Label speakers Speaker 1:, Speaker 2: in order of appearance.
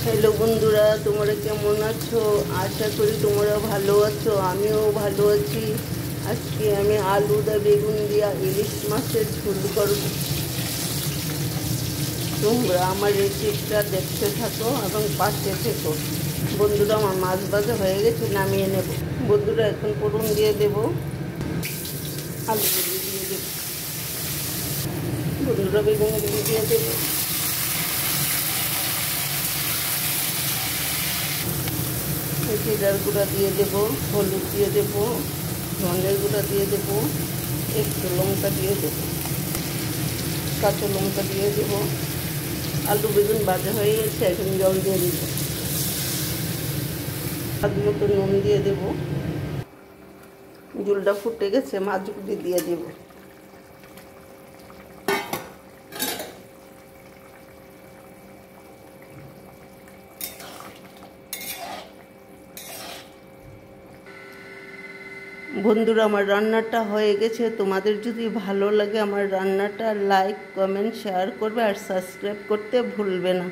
Speaker 1: Hello বন্ধুরা, তোমরা কেমন আছো? আশা করি তোমরা ভালো আছো। আমিও ভালো আছি। আজকে আমি আলু দা বেগুন দিয়া ইলিশ মাছের ঝোল করব। তোমরা আমার রেসিপিটা দেখতে থাকো এবং পাশে থেকো। বন্ধুরা, আমার মাছ ভাজা হয়ে গেছে, নামিয়ে নেব। বন্ধুরা, এখন ফোড়ন দিয়ে দেব, আলুগুলি দিয়ে দেব। বন্ধুরা, বেগুনগুলি দিয়ে দেবো। জিরার গুঁড়া দিয়ে দেবো, হলুদ দিয়ে দেবো, ধনের গুঁড়া দিয়ে দেবো, একটু লঙ্কা দিয়ে দেবো, কাঁচা লঙ্কা দিয়ে দেবো। আলু বেগুন ভাজা হয়ে গেছে, এখন জল দিয়ে দেবো। স্বাদ মতো নুন দিয়ে দেবো। ঝোলটা ফুটে গেছে, মাছগুলি দিয়ে দেবো। বন্ধুরা, আমার রান্নাটা হয়ে গেছে। তোমাদের যদি ভালো লাগে আমার রান্নাটা, লাইক কমেন্ট শেয়ার করবে আর সাবস্ক্রাইব করতে ভুলবে না।